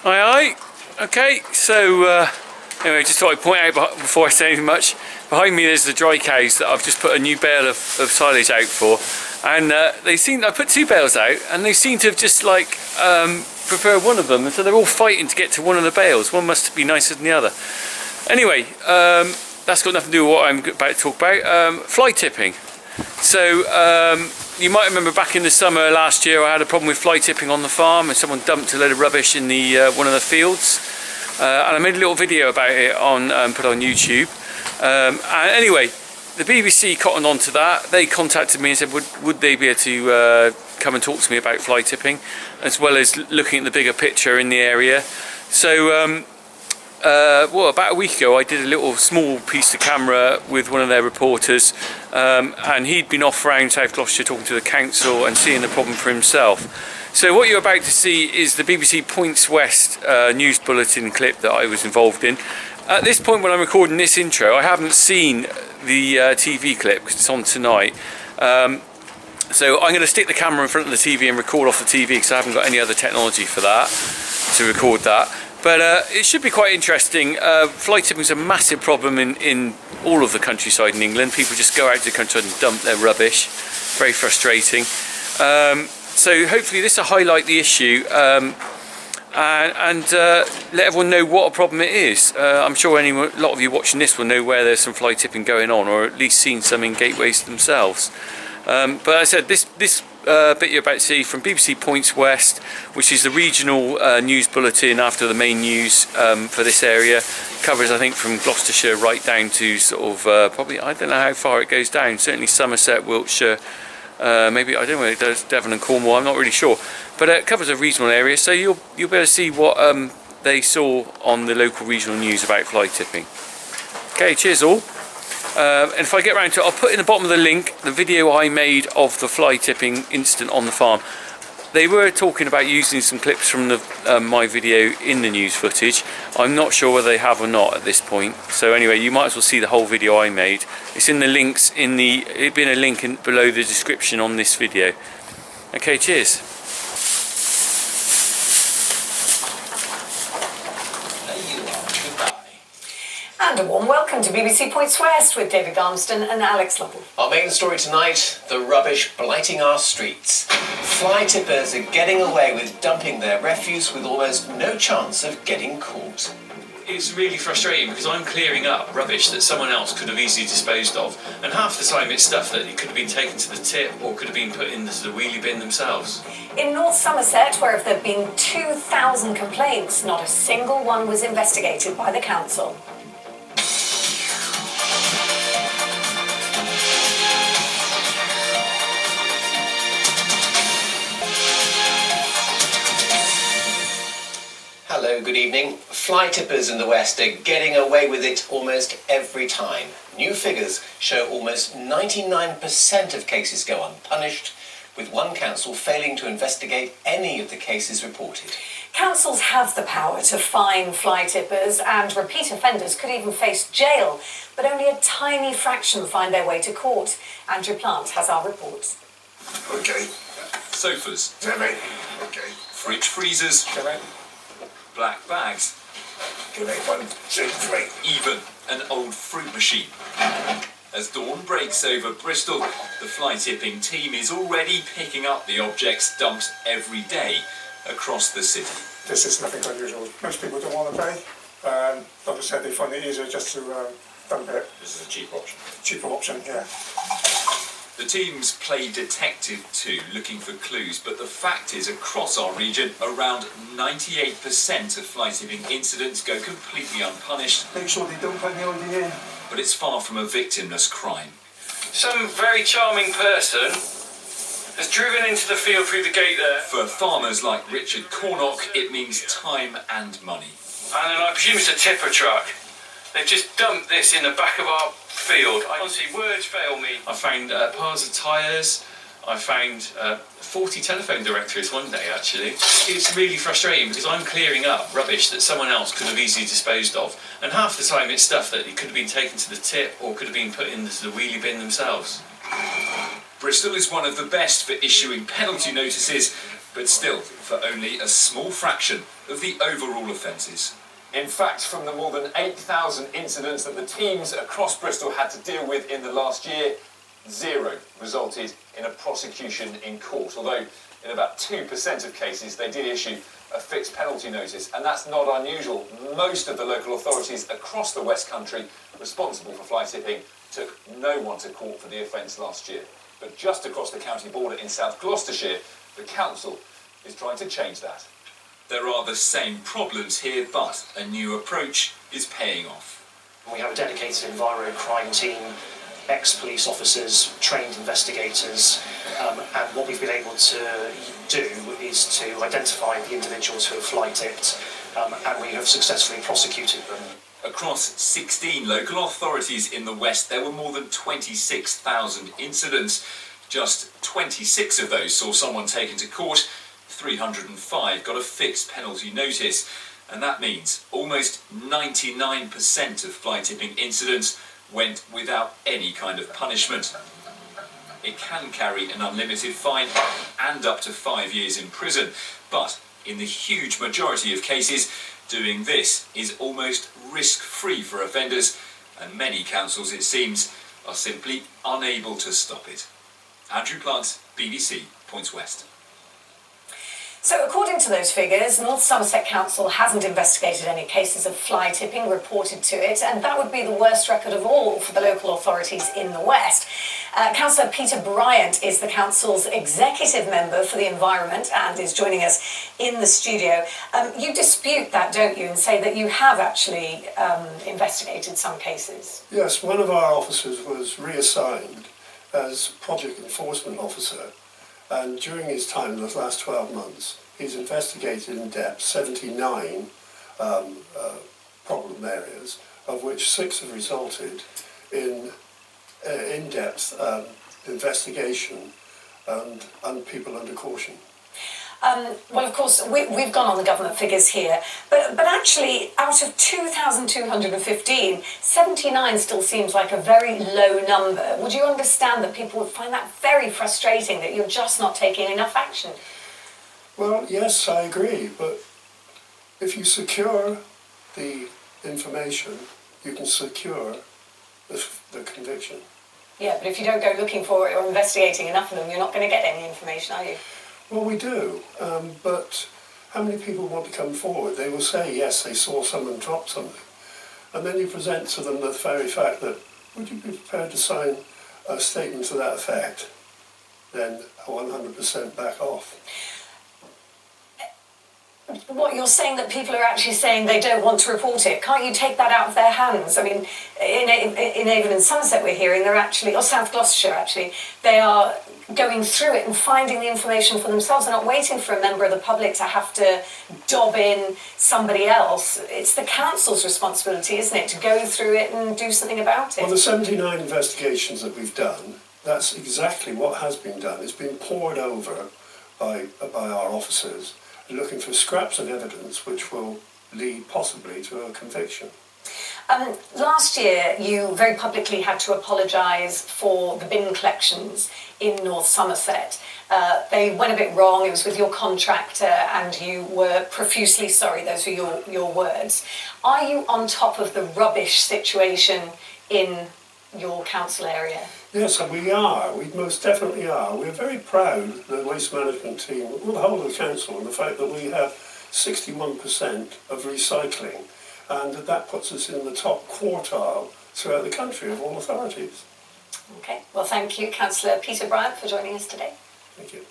Aye. Okay, so anyway, just thought I'd point out before I say anything much. Behind me there's the dry cows that I've just put a new bale of silage out for, and I put 2 bales out, and they seem to have just like preferred one of them, and so they're all fighting to get to one of the bales. One must be nicer than the other. Anyway, that's got nothing to do with what I'm about to talk about. Fly tipping. So you might remember back in the summer last year I had a problem with fly tipping on the farm, and someone dumped a load of rubbish in the one of the fields, and I made a little video about it on put on YouTube. And anyway, the BBC cottoned on to that. They contacted me and said would they be able to come and talk to me about fly tipping, as well as looking at the bigger picture in the area. So well, about a week ago I did a little small piece of camera with one of their reporters, and he'd been off around South Gloucestershire talking to the council and seeing the problem for himself. So what you're about to see is the BBC Points West news bulletin clip that I was involved in. At this point when I'm recording this intro, I haven't seen the TV clip because it's on tonight. So I'm going to stick the camera in front of the TV and record off the TV because I haven't got any other technology for that, to record that. But it should be quite interesting. Fly tipping is a massive problem in all of the countryside in England. People just go out to the countryside and dump their rubbish. Very frustrating. So hopefully this will highlight the issue and let everyone know what a problem it is. I'm sure a lot of you watching this will know where there's some fly tipping going on, or at least seen some in gateways themselves. But as I said, this bit you're about to see from BBC Points West, which is the regional news bulletin after the main news for this area, covers I think from Gloucestershire right down to sort of probably, I don't know how far it goes down, certainly Somerset, Wiltshire, maybe, I don't know where it does, Devon and Cornwall, I'm not really sure, but it covers a regional area, so you'll be able to see what they saw on the local regional news about fly tipping. Okay, cheers all. And if I get around to it, I'll put in the bottom of the link the video I made of the fly tipping incident on the farm. They were talking about using some clips from the my video in the news footage. I'm not sure whether they have or not at this point. So anyway, you might as well see the whole video I made. It's in the links it'll be in a link below the description on this video. Okay, cheers. And a warm welcome to BBC Points West with David Garmston and Alex Lovell. Our main story tonight, the rubbish blighting our streets. Fly tippers are getting away with dumping their refuse with almost no chance of getting caught. It's really frustrating because I'm clearing up rubbish that someone else could have easily disposed of, and half the time it's stuff that it could have been taken to the tip or could have been put into the wheelie bin themselves. In North Somerset, where there have been 2,000 complaints, not a single one was investigated by the council. Hello, good evening. Fly tippers in the West are getting away with it almost every time. New figures show almost 99% of cases go unpunished, with one council failing to investigate any of the cases reported. Councils have the power to fine fly tippers, and repeat offenders could even face jail, but only a tiny fraction find their way to court. Andrew Plant has our report. Okay. Sofas. Okay. Fridge freezers. Black bags. Can I 1, 2, 3? Even an old fruit machine. As dawn breaks over Bristol, the fly tipping team is already picking up the objects dumped every day across the city. This is nothing unusual. Most people don't want to pay. Like I said, they find it easier just to dump it. This is a cheap option. Cheaper option, yeah. The teams play detective too, looking for clues, but the fact is across our region, around 98% of fly tipping incidents go completely unpunished. Make sure they don't put the ID in. But it's far from a victimless crime. Some very charming person has driven into the field through the gate there. For farmers like Richard Cornock, it means time and money. And then I presume it's a tipper truck. They've just dumped this in the back of our field. Honestly, words fail me. I found piles of tyres. I found 40 telephone directories one day, actually. It's really frustrating because I'm clearing up rubbish that someone else could have easily disposed of, and half the time it's stuff that it could have been taken to the tip or could have been put into the wheelie bin themselves. Bristol is one of the best for issuing penalty notices, but still for only a small fraction of the overall offences. In fact, from the more than 8,000 incidents that the teams across Bristol had to deal with in the last year, 0 resulted in a prosecution in court, although in about 2% of cases they did issue a fixed penalty notice, and that's not unusual. Most of the local authorities across the West Country responsible for fly tipping took no one to court for the offence last year. But just across the county border in South Gloucestershire, the council is trying to change that. There are the same problems here, but a new approach is paying off. We have a dedicated enviro crime team, ex-police officers, trained investigators, and what we've been able to do is to identify the individuals who have fly tipped, and we have successfully prosecuted them. Across 16 local authorities in the West, there were more than 26,000 incidents. Just 26 of those saw someone taken to court. 305 got a fixed penalty notice, and that means almost 99% of fly tipping incidents went without any kind of punishment. It can carry an unlimited fine and up to 5 years in prison, but in the huge majority of cases, doing this is almost risk-free for offenders, and many councils, it seems, are simply unable to stop it. Andrew Plant, BBC, Points West. So according to those figures, North Somerset Council hasn't investigated any cases of fly tipping reported to it, and that would be the worst record of all for the local authorities in the West. Councillor Peter Bryant is the council's executive member for the environment and is joining us in the studio. You dispute that, don't you, and say that you have actually investigated some cases? Yes, one of our officers was reassigned as project enforcement officer, and during his time, in the last 12 months, he's investigated in depth 79 problem areas, of which 6 have resulted in in-depth investigation and people under caution. Well, of course, we've gone on the government figures here, but actually, out of 2,215, 79 still seems like a very low number. Would you understand that people would find that very frustrating, that you're just not taking enough action? Well, yes, I agree, but if you secure the information, you can secure the conviction. Yeah, but if you don't go looking for it or investigating enough of them, you're not going to get any information, are you? Well, we do, but how many people want to come forward? They will say, yes, they saw someone drop something. And then you present to them the very fact that, would you be prepared to sign a statement to that effect? Then 100% back off. What, you're saying that people are actually saying they don't want to report it? Can't you take that out of their hands? I mean, in Avon and Somerset we're hearing they're actually, or South Gloucestershire actually, they are going through it and finding the information for themselves. They're not waiting for a member of the public to have to dob in somebody else. It's the council's responsibility, isn't it, to go through it and do something about it? Well, the 79 investigations that we've done, that's exactly what has been done. It's been poured over by our officers, looking for scraps of evidence which will lead possibly to a conviction. Last year, you very publicly had to apologise for the bin collections in North Somerset. They went a bit wrong, it was with your contractor, and you were profusely sorry, those were your words. Are you on top of the rubbish situation in your council area? Yes, and we are. We most definitely are. We're very proud, the waste management team, well, the whole of the council, and the fact that we have 61% of recycling, and that puts us in the top quartile throughout the country of all authorities. Okay, well thank you, Councillor Peter Bryant, for joining us today. Thank you.